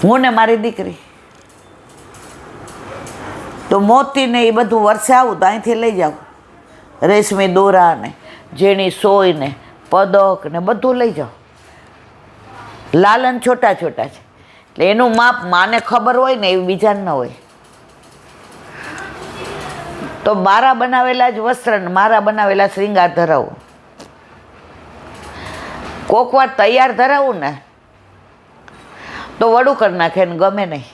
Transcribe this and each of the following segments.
હું ને મારી દીકરી તો મોતી ને એ બધું વર્ષે આવું તો અહીંથી લઈ જાઉં, રેશમી દોરા ને ઝીણી સોય ને પદક ને બધું લઈ જાઉં. લાલન છોટા છોટા છે એટલે એનું માપ માને ખબર હોય ને એવું બીજાને ન હોય. તો મારા બનાવેલા જ વસ્ત્ર ને મારા બનાવેલા શ્રીંગાર ધરાવું. કોક વાર તૈયાર ધરાવું ને તો વડું કરી નાખે ને ગમે નહીં.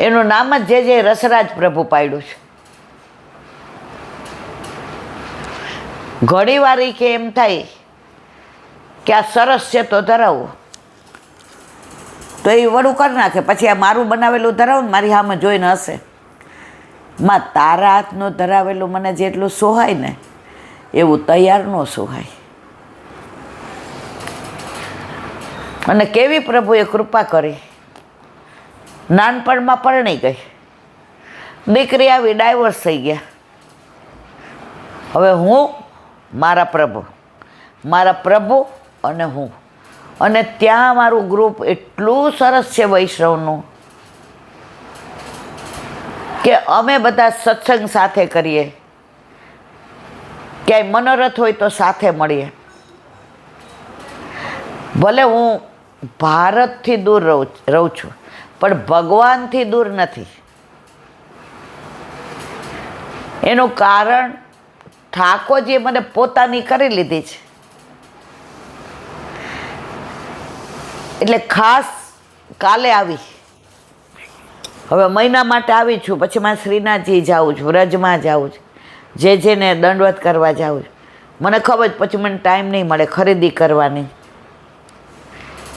એનું નામ જ જે રસરાજ પ્રભુ પાડ્યું છે. ઘણી વાર કે એમ થાય કે આ સરસ છે તો ધરાવું, તો એ વડું કરી નાખે. પછી આ મારું બનાવેલું ધરાવું ને મારી સામે જોઈને હશે, માં તારા હાથનું ધરાવેલું મને જેટલું સોહાય ને એવું તૈયાર ન સોહાય. અને કેવી પ્રભુએ કૃપા કરી, નાનપણમાં પરણી ગઈ, દીકરી આવી, ડાયવોર્સ થઈ ગયા. હવે હું મારા પ્રભુ અને હું, અને ત્યાં મારું ગ્રુપ એટલું સરસ છે વૈષ્ણવનું કે અમે બધા સત્સંગ સાથે કરીએ, ક્યાંય મનોરથ હોય તો સાથે મળીએ. ભલે હું ભારતથી દૂર રહું છું પણ ભગવાનથી દૂર નથી. એનું કારણ ઠાકોરજીએ મને પોતાની કરી લીધી છે. એટલે ખાસ કાલે આવી, હવે મહિના માટે આવી છું, પછી મારે શ્રીનાથજી જાઉં છું, વ્રજમાં જાઉં છું, જેને દંડવત કરવા જાઉં છું. મને ખબર પછી મને ટાઈમ નહીં મળે ખરીદી કરવાની,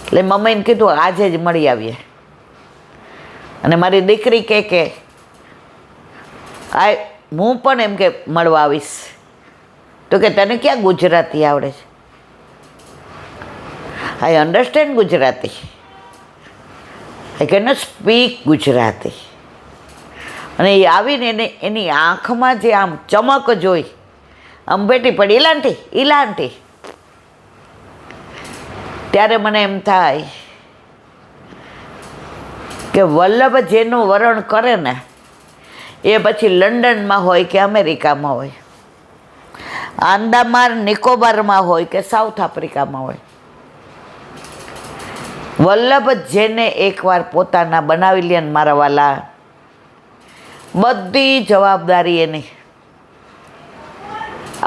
એટલે મમ્મીને કીધું આજે જ મળી આવીએ. અને મારી દીકરી કે હું પણ એમ કે મળવા આવીશ. તો કે તને ક્યાં ગુજરાતી આવડે છે? આઈ understand Gujarati, I can speak Gujarati. અને એ આવીને એની આંખમાં જે આમ ચમક જોઈ, આમ બેટી પડી ઈલાંટી, ત્યારે મને એમ થાય કે વલ્લભ જેનું વરણ કરે ને એ પછી લંડનમાં હોય કે અમેરિકામાં હોય, આંદામાન નિકોબારમાં હોય કે સાઉથ આફ્રિકામાં હોય, વલ્લભ જેને એકવાર પોતાના બનાવી લે ને મારા વાલા, બધી જવાબદારી એની.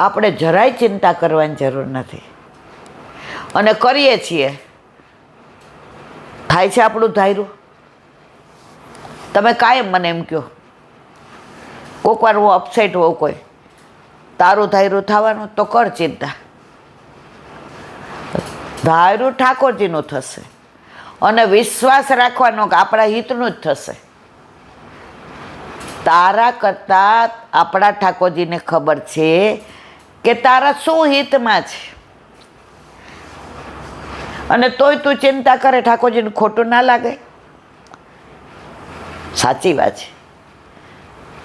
આપણે જરાય ચિંતા કરવાની જરૂર નથી. અને કરીએ છીએ, થાય છે આપણું ધાર્યું. તમે કાયમ મને એમ કહો, કોઈક વાર હું અપસેટ હોઉં, કોઈ તારું ધાર્યું થવાનું તો કર ચિંતા, ધાર્યું ઠાકોરજીનું થશે. અને વિશ્વાસ રાખવાનો કે આપણા હિતનું જ થશે. તારા કરતાં આપણા ઠાકોરજીને ખબર છે કે તારા શું હિતમાં છે. અને તોય તું ચિંતા કરે, ઠાકોરજીને ખોટું ના લાગે. સાચી વાત છે.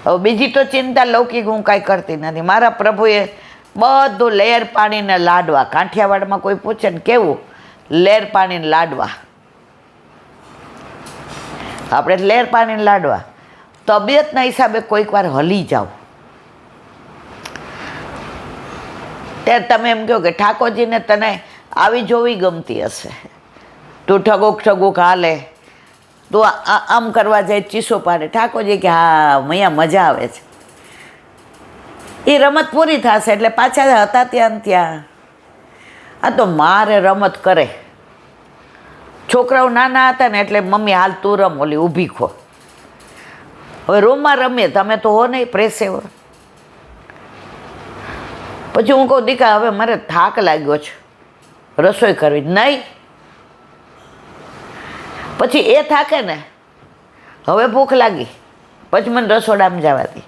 હવે બીજી તો ચિંતા લૌકિક હું કાંઈ કરતી નથી. મારા પ્રભુએ બધું લેર પાણીને લાડવા, કાંઠિયાવાડમાં કોઈ પૂછે ને કેવું, લેર પાણીને લાડવા, આપણે લેર પાણીને લાડવા. તબિયતના હિસાબે કોઈક વાર હલી જાઓ ત્યારે તમે એમ કહો કે ઠાકોરજીને તને આવી જોવી ગમતી હશે, તું ઠગોક હાલે, તું આમ કરવા જાય ચીસો પાડે. ઠાકોરજી કે હા અહીંયા મજા આવે છે. એ રમત પૂરી થશે એટલે પાછા હતા ત્યાં. આ તો મારે રમત કરે. છોકરાઓ નાના હતા ને એટલે મમ્મી હાલ તું રમ, ઓલી ઊભી ખો. હવે રૂમમાં રમીએ, તમે તો હો નહીં પ્રેસેવર. પછી હું કહું દીકા હવે મારે થાક લાગ્યો છે, રસોઈ કરવી નહીં. પછી એ થાકે ને, હવે ભૂખ લાગી, પછી મને રસોડામાં જવાથી.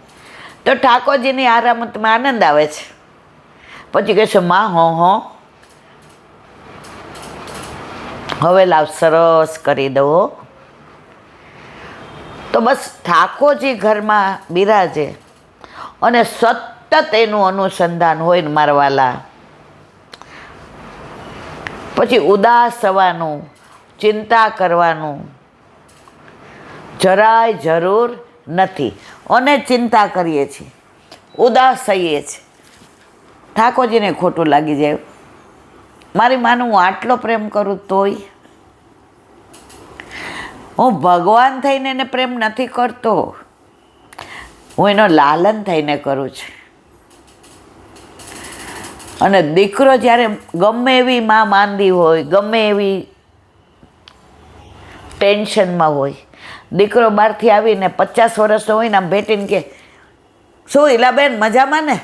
તો ઠાકોરજીની આ રમતમાં આનંદ આવે છે. પછી કહેશે માં હો હવે લાવ સરસ કરી દો. તો બસ ઠાકોરજી ઘરમાં બિરાજે અને સતત એનું અનુસંધાન હોય ને મારા વાલા, પછી ઉદાસ થવાનું, ચિંતા કરવાનું જરાય જરૂર નથી. અને ચિંતા કરીએ છીએ, ઉદાસ થઈએ છીએ, ઠાકોરજીને ખોટું લાગી જાય. મારી માનું હું આટલો પ્રેમ કરું તોય હું ભગવાન થઈને એને પ્રેમ નથી કરતો, હું એનો લાલન થઈને કરું છું. અને દીકરો જ્યારે ગમે એવી માં માંદી હોય, ગમે એવી ટેન્શનમાં હોય, દીકરો બહારથી આવીને 50 વર્ષનો હોય ને આમ ભેટીને કે શું ઈલાબેન મજામાં ને,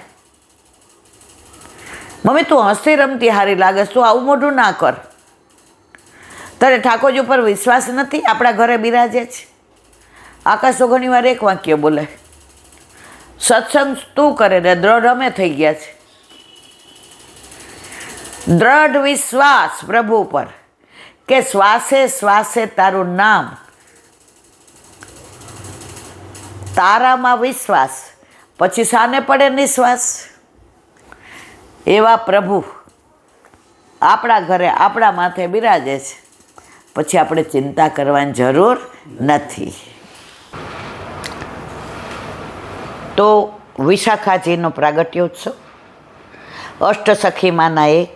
મમ્મી તું હસતી રમતી હારી લાગે, તું આવું મોઢું ના કર, તારે ઠાકોરજી ઉપર વિશ્વાસ નથી? આપણા ઘરે બિરાજે છે. આકાશ તો ઘણી વાર એક વાક્ય બોલે, સત્સંગ તું કરે ને દ્રઢ અમે થઈ ગયા છે. દ્રઢ વિશ્વાસ પ્રભુ પર કે શ્વાસે શ્વાસે તારું નામ, તારામાં વિશ્વાસ, પછી સાને પડે નિશ્વાસ. એવા પ્રભુ આપણા ઘરે આપણા માથે બિરાજે છે, પછી આપણે ચિંતા કરવાની જરૂર નથી. તો વિશાખાજીનો પ્રાગટ્યોત્સવ, અષ્ટસખીમાંના એક,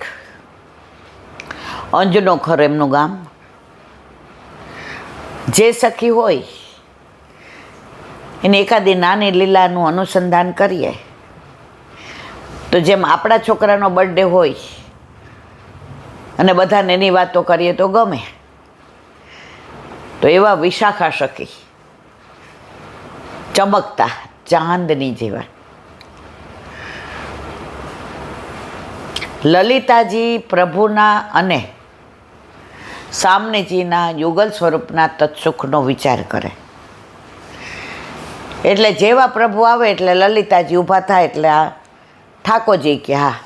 અંજનો ખર એમનું ગામ. જે સખી હોય એને એકાદી નાની લીલાનું અનુસંધાન કરીએ તો જેમ આપણા છોકરાનો બર્થડે હોય અને બધાને એની વાતો કરીએ તો ગમે, તો એવા વિશાખા સખી ચમકતા ચાંદની જેવા. લલિતાજી પ્રભુના અને સામનેજીના યુગલ સ્વરૂપના તત્સુખનો વિચાર કરે. એટલે જેવા પ્રભુ આવે એટલે લલિતાજી ઊભા થાય એટલે આ ઠાકોરજી કે હા,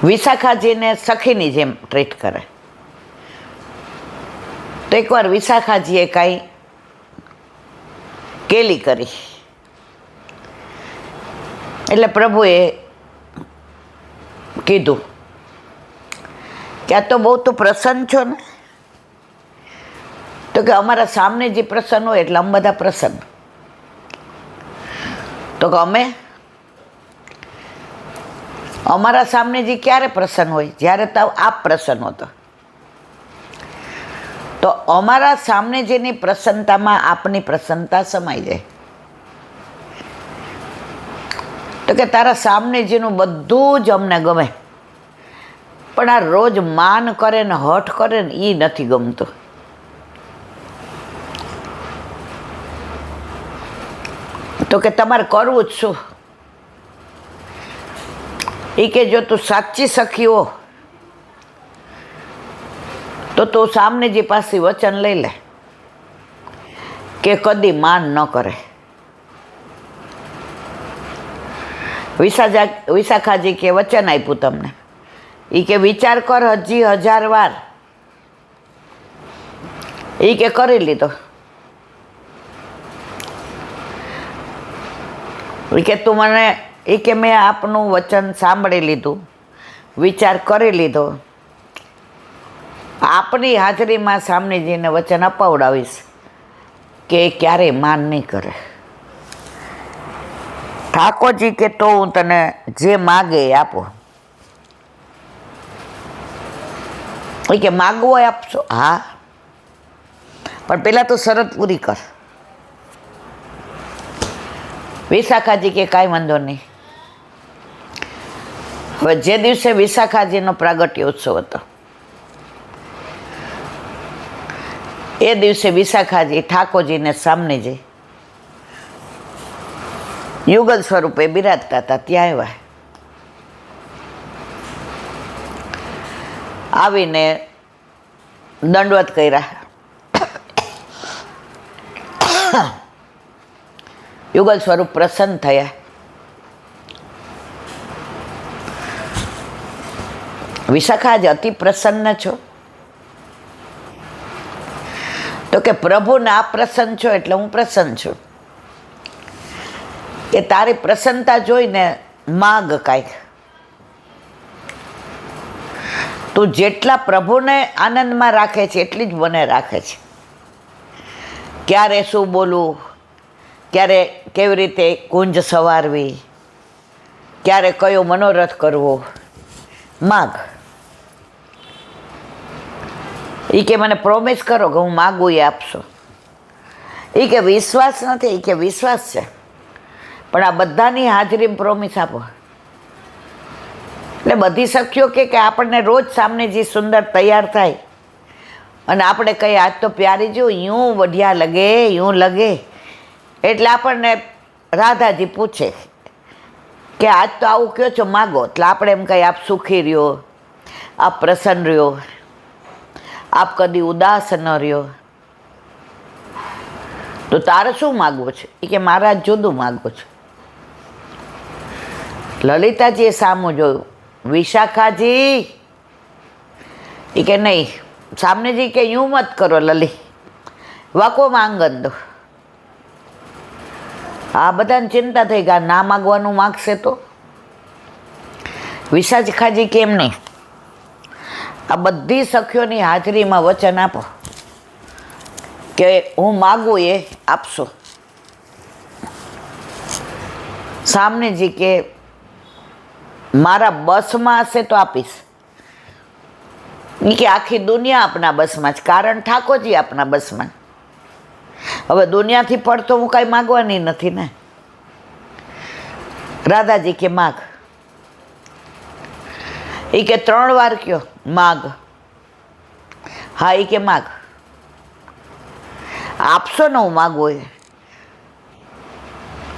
વિશાખાજીને સખીની જેમ ટ્રીટ કરે. તો એકવાર વિશાખાજીએ કાંઈ કેલી કરી એટલે પ્રભુએ કીધું કે આ તો બહુ તો પ્રસન્ન છો ને. તો કે અમારા સામને જે પ્રસન્ન હોય એટલે અમે બધા પ્રસન્ન. તો કે અમારા સામને જે ક્યારે પ્રસન્ન હોય? જ્યારે તો આપ પ્રસન્ન હતો. તો અમારા સામને જેની પ્રસન્નતામાં આપની પ્રસન્નતા સમાઈ જાય. તો કે તારા સામને જેનું બધું જ અમને ગમે, પણ આ રોજ માન કરે ને હઠ કરે ને એ નથી ગમતું. તો કે તમારે કરવું જ શું? એ કે જો તું સાચી સખી હો તો તું સામનેજી પાસે વચન લઈ લે કે કદી માન ન કરે. વિશાખાજી કે વચન આપ્યું તમને, એ કે વિચાર કર હજી 1000 વાર. એ કે કરી લીધો. એ કે તું મને, એ કે મેં આપનું વચન સાંભળી લીધું, વિચાર કરી લીધો, આપની હાજરીમાં સામનેજીને વચન અપાવડાવીશ કે ક્યારેય માન નહીં કરે. ઠાકોરજી કે તો હું તને જે માગે એ આપો. એ કે માગવો હોય આપશો? હા, પણ પહેલાં તો શરત પૂરી કર. વિશાખાજી કે કાંઈ વાંધો નહીં. હવે જે દિવસે વિશાખાજીનો પ્રાગટ્યોત્સવ હતો એ દિવસે વિશાખાજી ઠાકોરજીને સામને જઈ યુગલ સ્વરૂપે બિરાજતા હતા. ત્યાં આવ્યા, આવીને દંડવત કર્યા. યુગલ સ્વરૂપ પ્રસન્ન થયા. વિશાખા જ અતિ પ્રસન્ન છો? તો કે પ્રભુને આપ પ્રસન્ન છો એટલે હું પ્રસન્ન છું. એ તારી પ્રસન્નતા જોઈને માગ કાંઈક. તું જેટલા પ્રભુને આનંદમાં રાખે છે એટલી જ મને રાખે છે. ક્યારે શું બોલવું, ક્યારે કેવી રીતે કુંજ સવારવી, ક્યારે કયો મનોરથ કરવો, માગ. એ કે મને પ્રોમિસ કરો કે હું માગું એ આપશો. એ કે વિશ્વાસ નથી, એ કે વિશ્વાસ છે, પણ આ બધાની હાજરીમાં પ્રોમિસ આપો. એટલે બધી સખીઓ કે આપણને રોજ સામને જે સુંદર તૈયાર થાય અને આપણે કહીએ આજ તો પ્યારી જો यूं बढ़िया लगे, यूं लगे, એટલે આપણને રાધાજી પૂછે કે આજ તો આવું કયો છો માગો, એટલે આપણે એમ કહીએ આપ સુખી રહ્યો, આપ પ્રસન્ન રહ્યો, આપ કદી ઉદાસ ન રહ્યો. તો તારે શું માગવું છે? એ કે મારા જુદું માગવું છે. લલિતાજીએ સામું જોયું, વિશાખાજી. એ કે નહીં, સામનેજી કે यूं મત કરો લલી, વાકો માંગન દો. આ બધાને ચિંતા થઈ કે ના માગવાનું માગશે તો. વિશાખાજી કેમ નહીં, આ બધી સખીઓની હાજરીમાં વચન આપો કે હું માગું એ આપશો. સામનેજી કે મારા બસમાં હશે તો આપીશ. કે આખી દુનિયા આપના બસમાં છે, કારણ ઠાકોરજી આપના બસમાં. હવે દુનિયાથી પડતો હું કાંઈ માગવાની નથી ને. રાધાજી કે માગ. એ કે 3 વાર કયો માગ. હા, એ કે માગ. આપશો ને હું માગું એ.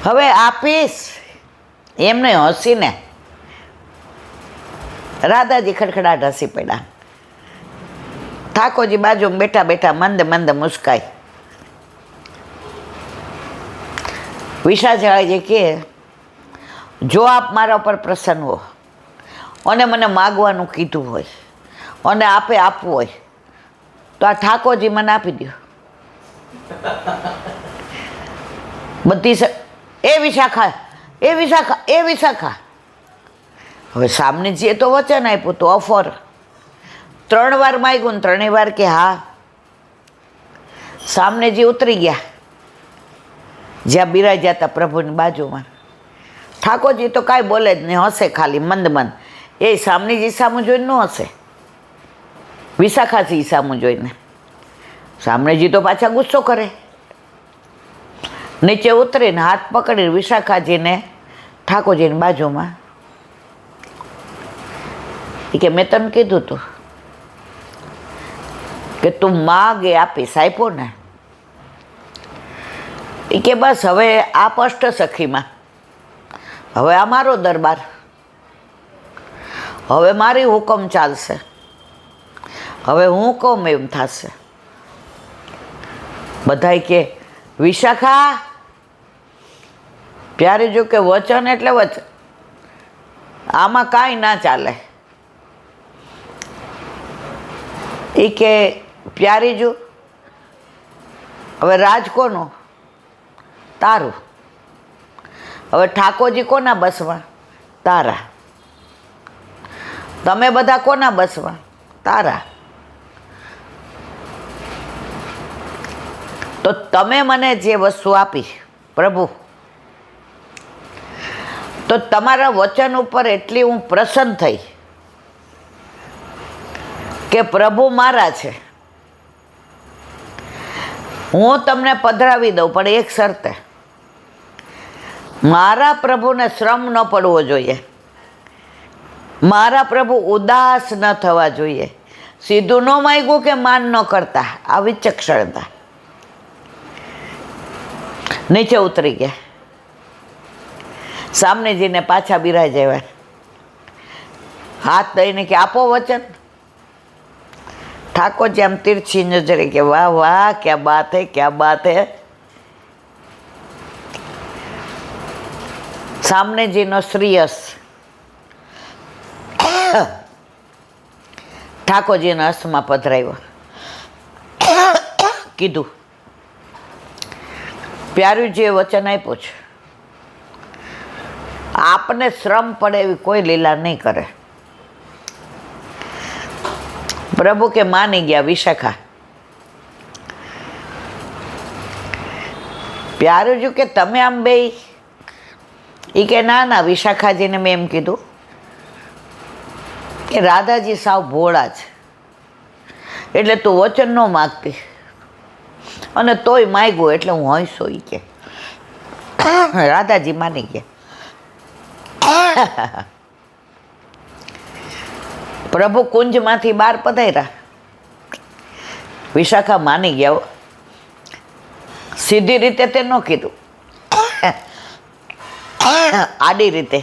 હવે આપીશ એમને હસીને. રાધાજી ખડખડાટ હસી પડ્યા. ઠાકોરજી બાજુમાં બેઠા બેઠા મંદ મંદ મુસ્કાઈ. વિશાખાજી કે જો આપ મારા ઉપર પ્રસન્ન હો અને મને માગવાનું કીધું હોય અને આપે આપવું હોય તો આ ઠાકોરજી મને આપી દો. બધી એ વિશાખા, એ વિશાખા, એ વિશાખા. હવે સામનેજીએ તો વચન આપ્યું તો ઓફર. 3 વાર માગ્યું ને 3 વાર કે હા. સામનેજી ઉતરી ગયા જ્યાં બિરાજ્યા હતા પ્રભુની બાજુમાં. ઠાકોરજી તો કાંઈ બોલે જ નહીં, હશે ખાલી મંદ મંદ. એ સામનેજી સામું જોઈને ન હશે, વિશાખાજી સામું જોઈને. સામનેજી તો પાછા ગુસ્સો કરે. નીચે ઉતરીને હાથ પકડીને વિશાખાજીને ઠાકોરજીની બાજુમાં. એ કે મેં તને કીધું તું કે તું માગ એ આપીશ, આપ્યો ને. એ કે બસ હવે આપ અષ્ટ સખીમાં, હવે આ મારો દરબાર, હવે મારી હુકમ ચાલશે, હવે હું કહું એમ થશે. બધાય કે વિશાખા પ્યારી જો કે વચન એટલે વચન, આમાં કાંઈ ના ચાલે. એ કે પ્યારી જો હવે રાજ કોનું? તારું. હવે ઠાકોરજી કોના બસમાં? તારા. તમે બધા કોના બસમાં? તારા. તો તમે મને જે વસ્તુ આપી પ્રભુ, તો તમારા વચન ઉપર એટલી હું પ્રસન્ન થઈ કે પ્રભુ મારા છે. હું તમને પધરાવી દઉં, પણ એક શરતે, મારા પ્રભુને શ્રમ ન પડવો જોઈએ, મારા પ્રભુ ઉદાસ ન થવા જોઈએ. સીધું ન માગ્યું કે માન ન કરતા, આ વિચક્ષણતા. નીચે ઉતરી ગયા. સામનેજીને પાછા બિરાજ્યા, હાથ દઈને કે આપો વચન. ઠાકોરજી આમ તિરછી નજરે કે વાહ વાહ, ક્યા બાત હે, ક્યા બાત હે. સામનેજીનો શ્રીયસ ઠાકોરજીના હસ્તમાં પધરાવ્યો. કીધું પ્યારુજીએ વચન આપ્યું છે, આપને શ્રમ પડે એવી કોઈ લીલા નહીં કરે. પ્રભુ કે માની ગયા વિશાખા. પ્યારુજી કે તમે આમ બે? એ કે ના ના, વિશાખાજીને મેં એમ કીધું કે રાધાજી સાવ ભોળા છે, એટલે તું વચન ન માગતી, અને તોય માગ્યું એટલે હું હંસો. ઈ કે રાધાજી માની ગયા. પ્રભુ કુંજમાંથી બહાર પધાર્યા. વિશાખા માની ગયા. સીધી રીતે તે ન કીધું, આડી રીતે